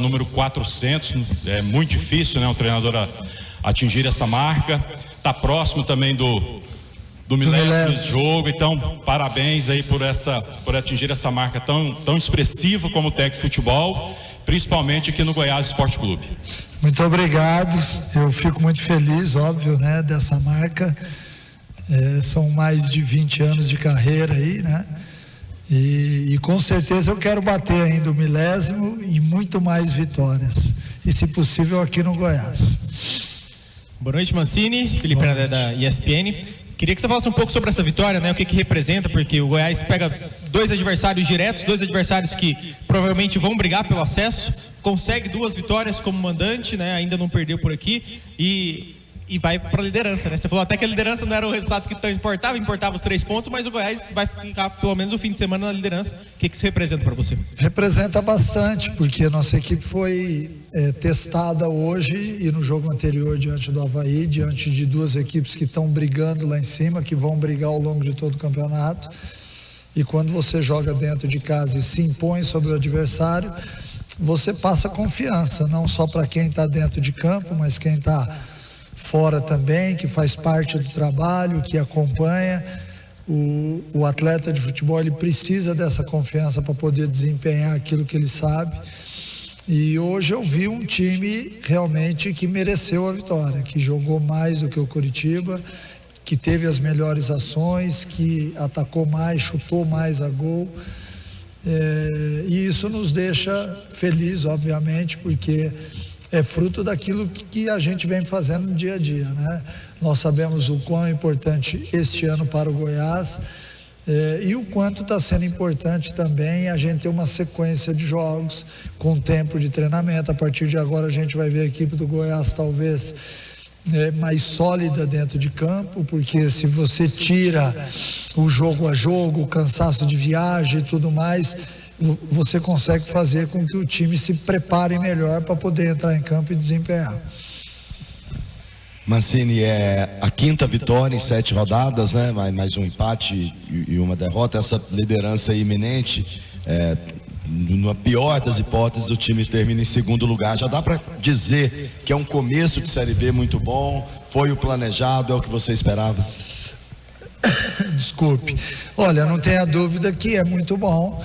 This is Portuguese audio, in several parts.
número 400, é muito difícil, né, um treinador atingir essa marca. Está próximo também do milésimo jogo, então parabéns aí por atingir essa marca tão expressiva como o técnico de futebol, principalmente aqui no Goiás Esporte Clube. Muito obrigado, eu fico muito feliz, óbvio, né, dessa marca. São mais de 20 anos de carreira aí, né? E com certeza eu quero bater ainda o milésimo e muito mais vitórias, e se possível aqui no Goiás. Boa noite, Mancini, Felipe Nadé da ESPN. Queria que você falasse um pouco sobre essa vitória, né? O que representa, porque o Goiás pega 2 adversários diretos, 2 adversários que provavelmente vão brigar pelo acesso, consegue 2 vitórias como mandante, né? Ainda não perdeu por aqui e vai para a liderança, né? Você falou até que a liderança não era o resultado que importava os 3 pontos, mas o Goiás vai ficar pelo menos o fim de semana na liderança. O que isso representa para você? Representa bastante, porque a nossa equipe foi testada hoje e no jogo anterior diante do Avaí, diante de 2 equipes que estão brigando lá em cima, que vão brigar ao longo de todo o campeonato. E quando você joga dentro de casa e se impõe sobre o adversário, você passa confiança, não só para quem está dentro de campo, mas quem está fora também, que faz parte do trabalho, que acompanha. O atleta de futebol, ele precisa dessa confiança para poder desempenhar aquilo que ele sabe. E hoje eu vi um time realmente que mereceu a vitória, que jogou mais do que o Coritiba, que teve as melhores ações, que atacou mais, chutou mais a gol. E isso nos deixa felizes, obviamente, porque é fruto daquilo que a gente vem fazendo no dia a dia, né? Nós sabemos o quão importante este ano para o Goiás e o quanto está sendo importante também a gente ter uma sequência de jogos com tempo de treinamento. A partir de agora a gente vai ver a equipe do Goiás talvez mais sólida dentro de campo, porque se você tira o jogo a jogo, o cansaço de viagem e tudo mais, você consegue fazer com que o time se prepare melhor para poder entrar em campo e desempenhar. Mancini, é a 5ª vitória em 7 rodadas, né? Mais um empate e uma derrota. Essa liderança iminente, na pior das hipóteses, o time termina em 2º lugar. Já dá para dizer que é um começo de Série B muito bom? Foi o planejado? É o que você esperava? Desculpe. Olha, não tenha dúvida que é muito bom.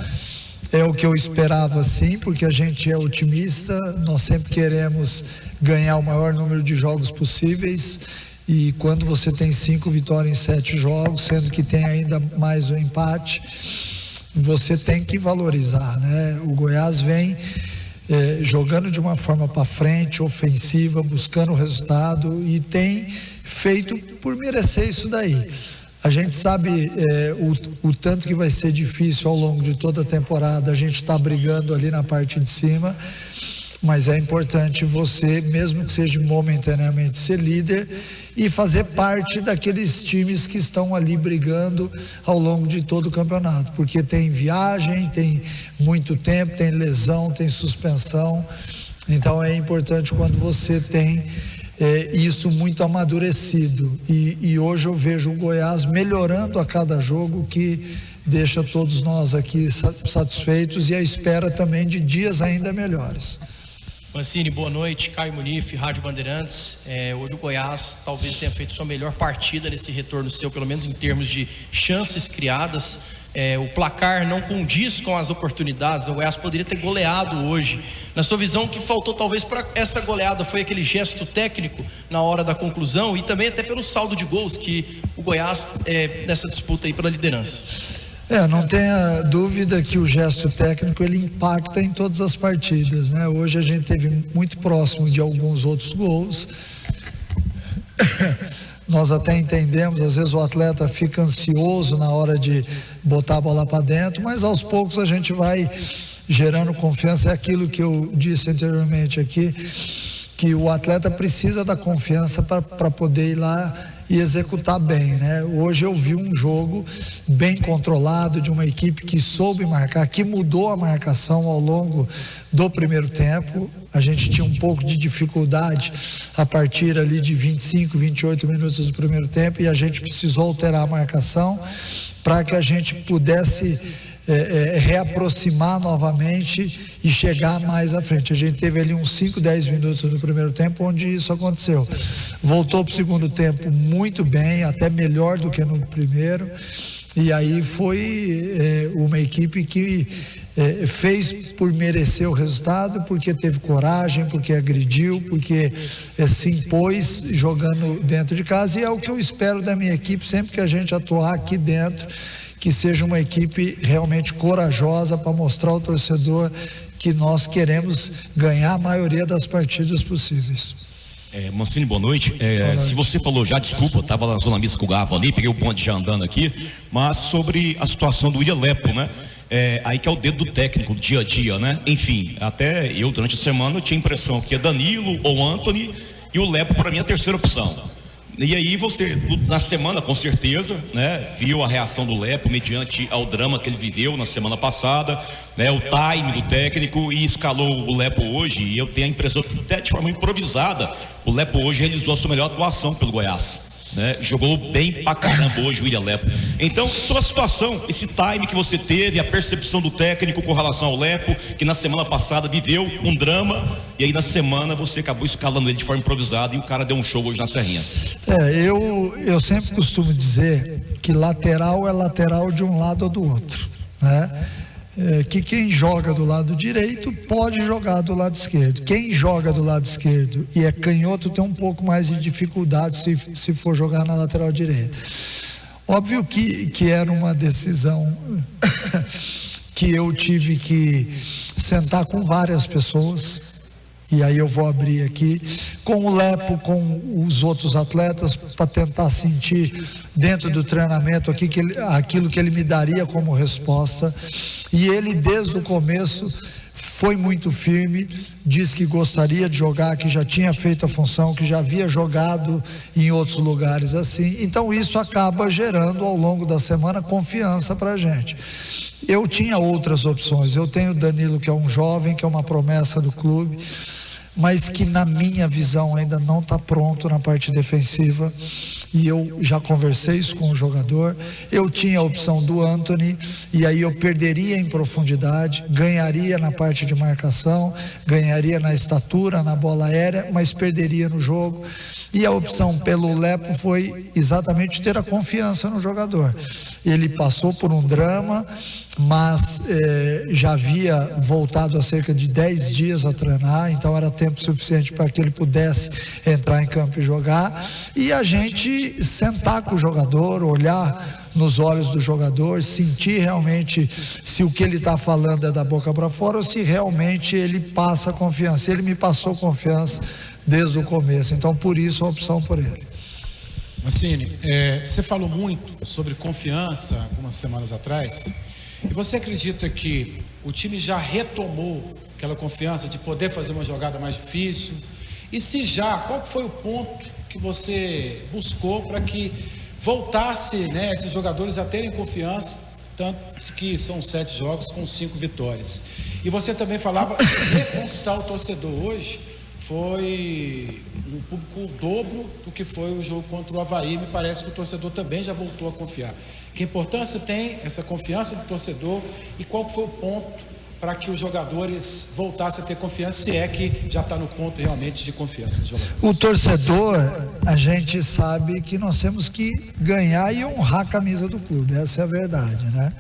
É o que eu esperava, sim, porque a gente é otimista, nós sempre queremos ganhar o maior número de jogos possíveis, e quando você tem 5 vitórias em 7 jogos, sendo que tem ainda mais um empate, você tem que valorizar, né? O Goiás vem jogando de uma forma para frente, ofensiva, buscando o resultado, e tem feito por merecer isso daí. A gente sabe o tanto que vai ser difícil ao longo de toda a temporada, a gente está brigando ali na parte de cima, mas é importante você, mesmo que seja momentaneamente, ser líder e fazer parte daqueles times que estão ali brigando ao longo de todo o campeonato, porque tem viagem, tem muito tempo, tem lesão, tem suspensão, então é importante quando você tem isso muito amadurecido, e hoje eu vejo o Goiás melhorando a cada jogo, que deixa todos nós aqui satisfeitos e à espera também de dias ainda melhores. Mancini, boa noite. Caio Munif, Rádio Bandeirantes. Hoje o Goiás talvez tenha feito sua melhor partida nesse retorno seu, pelo menos em termos de chances criadas. O placar não condiz com as oportunidades. O Goiás poderia ter goleado hoje. Na sua visão, o que faltou talvez para essa goleada foi aquele gesto técnico na hora da conclusão, e também até pelo saldo de gols que o Goiás nessa disputa aí pela liderança. Não tenha dúvida que o gesto técnico ele impacta em todas as partidas, né? Hoje a gente teve muito próximo de alguns outros gols. Nós até entendemos, às vezes o atleta fica ansioso na hora de botar a bola para dentro, mas aos poucos a gente vai gerando confiança. É aquilo que eu disse anteriormente aqui, que o atleta precisa da confiança para poder ir lá e executar bem, né? Hoje eu vi um jogo bem controlado, de uma equipe que soube marcar, que mudou a marcação ao longo do primeiro tempo. A gente tinha um pouco de dificuldade a partir ali de 25, 28 minutos do primeiro tempo, e a gente precisou alterar a marcação para que a gente pudesse reaproximar novamente e chegar mais à frente. A gente teve ali uns 5, 10 minutos no primeiro tempo onde isso aconteceu. Voltou para o segundo tempo muito bem, até melhor do que no primeiro, e aí foi uma equipe que fez por merecer o resultado, porque teve coragem, porque agrediu, porque se impôs jogando dentro de casa, e é o que eu espero da minha equipe sempre que a gente atuar aqui dentro, que seja uma equipe realmente corajosa para mostrar ao torcedor que nós queremos ganhar a maioria das partidas possíveis. Mancini, boa noite. Boa noite. Se você falou já, desculpa, eu estava na zona mista com o Gava ali, peguei o bonde já andando aqui, mas sobre a situação do William Lepo, né? Aí que é o dedo do técnico, dia a dia, né? Enfim, até eu durante a semana eu tinha a impressão que é Danilo ou Antony, e o Lepo para mim é a terceira opção. E aí você, na semana, com certeza, né, viu a reação do Lepo mediante ao drama que ele viveu na semana passada, né, o time do técnico, e escalou o Lepo hoje, e eu tenho a impressão que até de forma improvisada, o Lepo hoje realizou a sua melhor atuação pelo Goiás. Né? Jogou bem pra caramba hoje o William Lepo. Então, sua situação, esse time que você teve, a percepção do técnico com relação ao Lepo, que na semana passada viveu um drama, e aí na semana você acabou escalando ele de forma improvisada e o cara deu um show hoje na Serrinha. Eu sempre costumo dizer que lateral é lateral de um lado ou do outro, né? Que quem joga do lado direito pode jogar do lado esquerdo. Quem joga do lado esquerdo e é canhoto tem um pouco mais de dificuldade se for jogar na lateral direita. Óbvio que era uma decisão que eu tive que sentar com várias pessoas, e aí eu vou abrir aqui, com o Lepo, com os outros atletas, para tentar sentir dentro do treinamento aquilo que ele me daria como resposta. E ele, desde o começo, foi muito firme, disse que gostaria de jogar, que já tinha feito a função, que já havia jogado em outros lugares assim. Então isso acaba gerando ao longo da semana confiança para a gente. Eu tinha outras opções. Eu tenho o Danilo, que é um jovem, que é uma promessa do clube, mas que na minha visão ainda não está pronto na parte defensiva, e eu já conversei isso com o jogador. Eu tinha a opção do Antony, e aí eu perderia em profundidade, ganharia na parte de marcação, ganharia na estatura, na bola aérea, mas perderia no jogo. E a opção pelo Lepo foi exatamente ter a confiança no jogador. Ele passou por um drama, mas já havia voltado há cerca de 10 dias a treinar, então era tempo suficiente para que ele pudesse entrar em campo e jogar, e a gente sentar com o jogador, olhar nos olhos do jogador, sentir realmente se o que ele está falando é da boca para fora ou se realmente ele passa confiança. Ele me passou confiança desde o começo, então por isso a opção por ele. Mancini, você falou muito sobre confiança algumas semanas atrás, e você acredita que o time já retomou aquela confiança de poder fazer uma jogada mais difícil? E se já, qual foi o ponto que você buscou para que voltasse, né, esses jogadores a terem confiança, tanto que são 7 jogos com 5 vitórias? E você também falava que reconquistar o torcedor hoje foi um público o dobro do que foi o jogo contra o Avaí. Me parece que o torcedor também já voltou a confiar. Que importância tem essa confiança do torcedor e qual foi o ponto para que os jogadores voltassem a ter confiança, se é que já está no ponto realmente de confiança dos jogadores? O torcedor, a gente sabe que nós temos que ganhar e honrar a camisa do clube, essa é a verdade, né?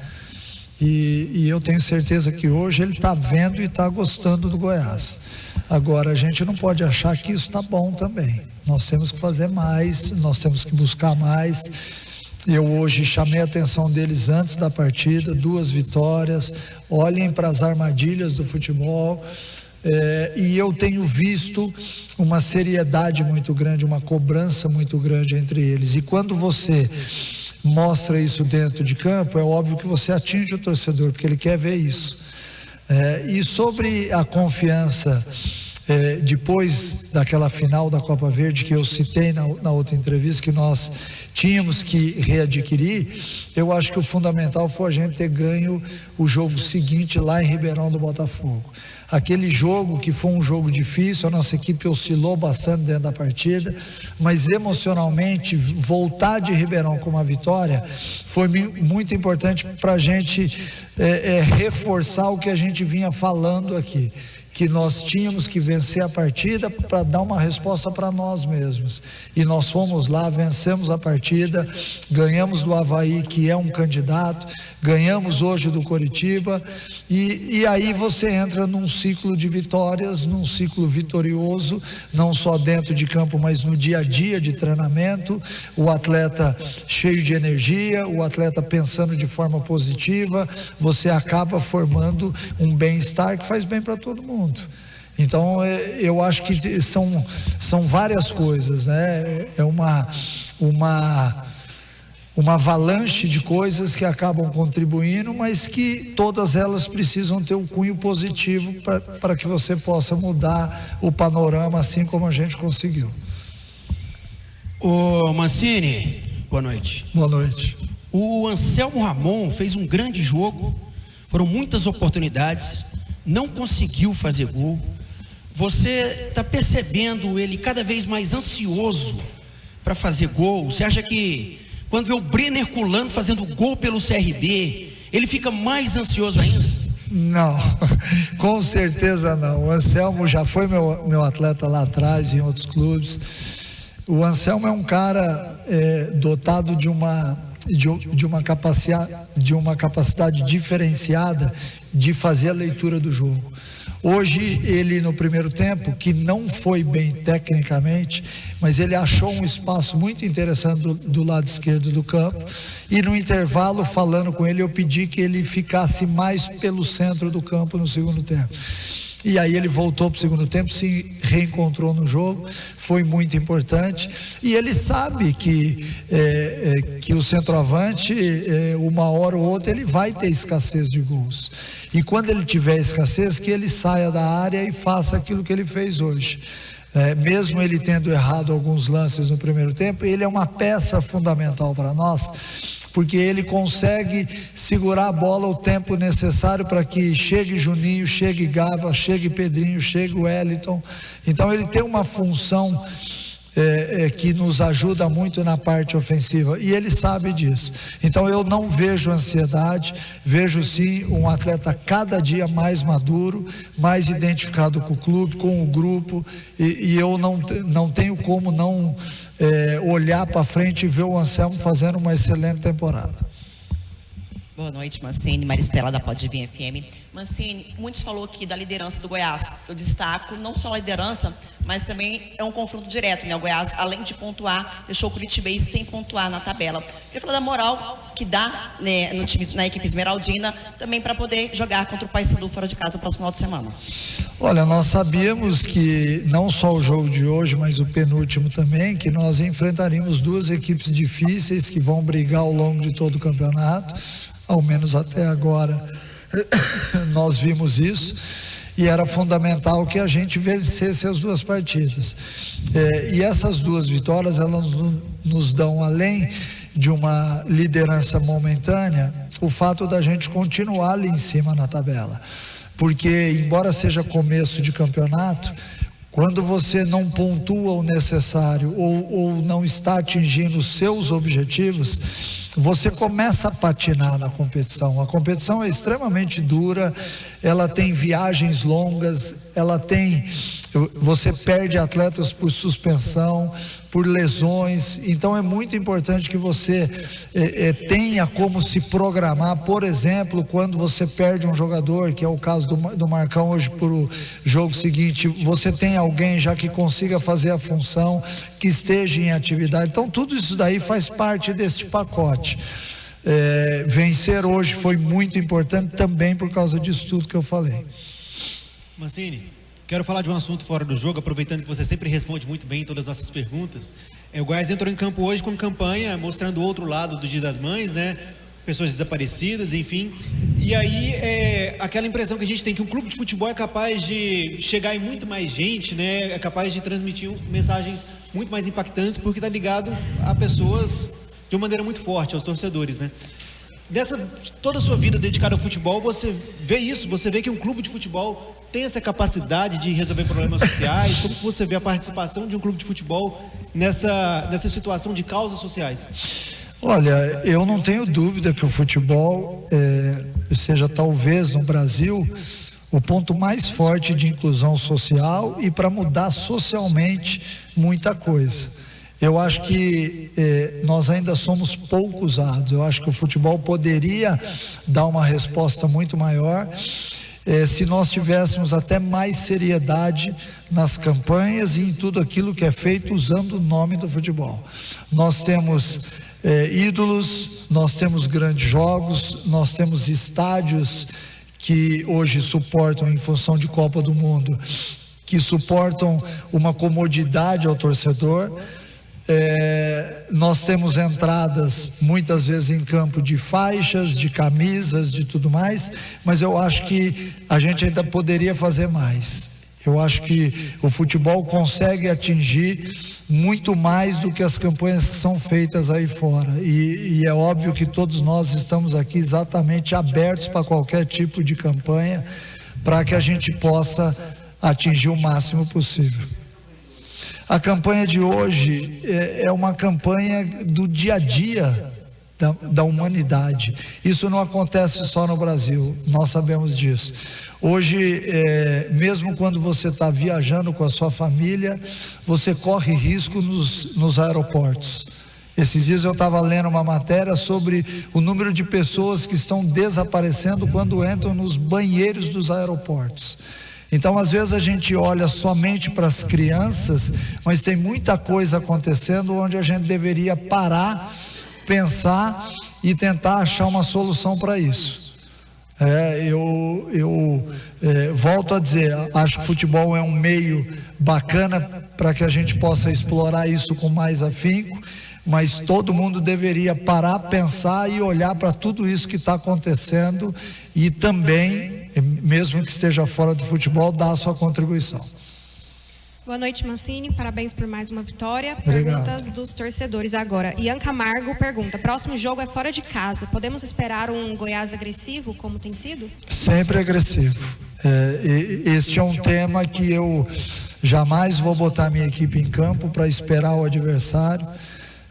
E eu tenho certeza que hoje ele está vendo e está gostando do Goiás. Agora, a gente não pode achar que isso está bom também. Nós temos que fazer mais, nós temos que buscar mais. Eu hoje chamei a atenção deles antes da partida, 2 vitórias, olhem para as armadilhas do futebol, e eu tenho visto uma seriedade muito grande, uma cobrança muito grande entre eles. E quando você mostra isso dentro de campo, é óbvio que você atinge o torcedor, porque ele quer ver isso. E sobre a confiança, depois daquela final da Copa Verde que eu citei na outra entrevista, que nós tínhamos que readquirir, eu acho que o fundamental foi a gente ter ganho o jogo seguinte lá em Ribeirão do Botafogo. aquele jogo que foi um jogo difícil, a nossa equipe oscilou bastante dentro da partida, mas emocionalmente voltar de Ribeirão com uma vitória foi muito importante para a gente reforçar o que a gente vinha falando aqui, que nós tínhamos que vencer a partida para dar uma resposta para nós mesmos, e nós fomos lá, vencemos a partida, ganhamos do Avaí, que é um candidato, ganhamos hoje do Coritiba, e aí você entra num ciclo de vitórias, num ciclo vitorioso, não só dentro de campo, mas no dia a dia de treinamento, o atleta cheio de energia, o atleta pensando de forma positiva, você acaba formando um bem-estar que faz bem para todo mundo. Então eu acho que são várias coisas, né? É uma avalanche de coisas que acabam contribuindo, mas que todas elas precisam ter um cunho positivo para que você possa mudar o panorama, assim como a gente conseguiu. Ô Mancini, boa noite. Boa noite. O Anselmo Ramon fez um grande jogo, foram muitas oportunidades, não conseguiu fazer gol. Você está percebendo ele cada vez mais ansioso para fazer gol? Você acha que quando vê o Brenner Herculano fazendo gol pelo CRB, ele fica mais ansioso ainda? Não, com certeza não. O Anselmo já foi meu atleta lá atrás, em outros clubes. O Anselmo é um cara dotado de uma capacidade diferenciada de fazer a leitura do jogo. Hoje ele, no primeiro tempo, que não foi bem tecnicamente, mas ele achou um espaço muito interessante do lado esquerdo do campo, e no intervalo, falando com ele, eu pedi que ele ficasse mais pelo centro do campo no segundo tempo. E aí ele voltou para o segundo tempo, se reencontrou no jogo, foi muito importante, e ele sabe que o centroavante, uma hora ou outra, ele vai ter escassez de gols, e quando ele tiver escassez, que ele saia da área e faça aquilo que ele fez hoje. Mesmo ele tendo errado alguns lances no primeiro tempo, ele é uma peça fundamental para nós, porque ele consegue segurar a bola o tempo necessário para que chegue Juninho, chegue Gava, chegue Pedrinho, chegue Wellington. Então ele tem uma função que nos ajuda muito na parte ofensiva, e ele sabe disso. Então eu não vejo ansiedade, vejo sim um atleta cada dia mais maduro, mais identificado com o clube, com o grupo, e eu não tenho como não olhar para frente e ver o Anselmo fazendo uma excelente temporada. Boa noite, Mancini, Maristela da Pode Vir FM. Mancini, muitos falou aqui da liderança do Goiás. Eu destaco não só a liderança, mas também é um confronto direto, né? O Goiás, além de pontuar, deixou o Curitiba sem pontuar na tabela. Eu queria falar da moral que dá, né, no time, na equipe esmeraldina, também para poder jogar contra o Paysandu fora de casa no próximo final de semana. Olha, nós sabíamos que não só o jogo de hoje, mas o penúltimo também, que nós enfrentaríamos duas equipes difíceis que vão brigar ao longo de todo o campeonato. Ao menos até agora nós vimos isso, e era fundamental que a gente vencesse as duas partidas. E essas duas vitórias, elas nos dão, além de uma liderança momentânea, o fato da gente continuar ali em cima na tabela, porque embora seja começo de campeonato, quando você não pontua o necessário ou não está atingindo os seus objetivos, você começa a patinar na competição. A competição é extremamente dura, ela tem viagens longas, você perde atletas por suspensão, por lesões. Então é muito importante que você tenha como se programar. Por exemplo, quando você perde um jogador, que é o caso do Marcão hoje para o jogo seguinte, você tem alguém já que consiga fazer a função, que esteja em atividade. Então tudo isso daí faz parte desse pacote. Vencer hoje foi muito importante também por causa disso tudo que eu falei. Mancini, quero falar de um assunto fora do jogo, aproveitando que você sempre responde muito bem todas as nossas perguntas. O Goiás entrou em campo hoje com campanha, mostrando o outro lado do Dia das Mães, né? Pessoas desaparecidas, enfim. E aí, aquela impressão que a gente tem que um clube de futebol é capaz de chegar em muito mais gente, né? É capaz de transmitir mensagens muito mais impactantes, porque está ligado a pessoas de uma maneira muito forte, aos torcedores, né? toda a sua vida dedicada ao futebol, você vê isso, você vê que um clube de futebol tem essa capacidade de resolver problemas sociais. Como você vê a participação de um clube de futebol nessa situação de causas sociais? Olha, eu não tenho dúvida que o futebol seja talvez no Brasil o ponto mais forte de inclusão social e para mudar socialmente muita coisa. Eu acho que nós ainda somos pouco usados. Eu acho que o futebol poderia dar uma resposta muito maior se nós tivéssemos até mais seriedade nas campanhas e em tudo aquilo que é feito usando o nome do futebol. Nós temos ídolos, nós temos grandes jogos, nós temos estádios que hoje suportam, em função de Copa do Mundo, que suportam uma comodidade ao torcedor. Nós temos entradas muitas vezes em campo de faixas, de camisas, de tudo mais, mas eu acho que a gente ainda poderia fazer mais. Eu acho que o futebol consegue atingir muito mais do que as campanhas que são feitas aí fora, e é óbvio que todos nós estamos aqui exatamente abertos para qualquer tipo de campanha, para que a gente possa atingir o máximo possível. A campanha de hoje é uma campanha do dia a dia da humanidade. Isso não acontece só no Brasil, nós sabemos disso. Hoje, mesmo quando você está viajando com a sua família, você corre risco nos aeroportos. Esses dias eu estava lendo uma matéria sobre o número de pessoas que estão desaparecendo quando entram nos banheiros dos aeroportos. Então, às vezes a gente olha somente para as crianças, mas tem muita coisa acontecendo onde a gente deveria parar, pensar e tentar achar uma solução para isso. Eu volto a dizer, acho que o futebol é um meio bacana para que a gente possa explorar isso com mais afinco, mas todo mundo deveria parar, pensar e olhar para tudo isso que está acontecendo e também, mesmo que esteja fora do futebol, dar a sua contribuição. Boa noite, Mancini, parabéns por mais uma vitória. Obrigado. Perguntas dos torcedores agora. Ian Camargo pergunta, próximo jogo é fora de casa, podemos esperar um Goiás agressivo, como tem sido? Sempre agressivo. Este é um tema que eu jamais vou botar minha equipe em campo para esperar o adversário.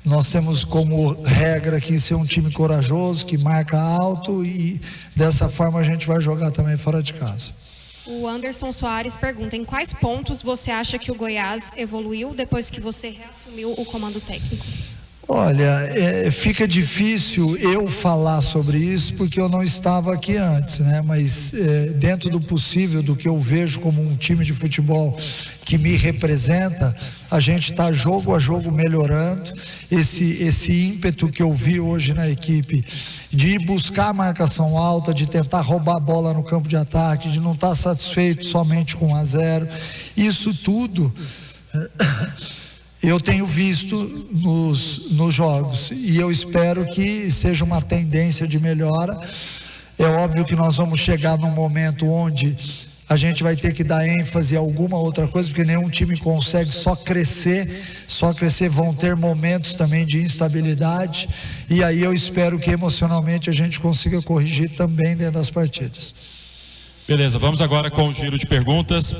Nós temos como regra aqui ser um time corajoso, que marca alto, e dessa forma a gente vai jogar também fora de casa. O Anderson Soares pergunta, em quais pontos você acha que o Goiás evoluiu depois que você reassumiu o comando técnico? Olha, fica difícil eu falar sobre isso porque eu não estava aqui antes, né? Mas dentro do possível, do que eu vejo como um time de futebol que me representa, a gente está jogo a jogo melhorando. Esse ímpeto que eu vi hoje na equipe de ir buscar a marcação alta, de tentar roubar a bola no campo de ataque, de não estar satisfeito somente com 1-0, isso tudo eu tenho visto nos jogos, e eu espero que seja uma tendência de melhora. É óbvio que nós vamos chegar num momento onde a gente vai ter que dar ênfase a alguma outra coisa, porque nenhum time consegue só crescer, vão ter momentos também de instabilidade, e aí eu espero que emocionalmente a gente consiga corrigir também dentro das partidas. Beleza, vamos agora com o giro de perguntas.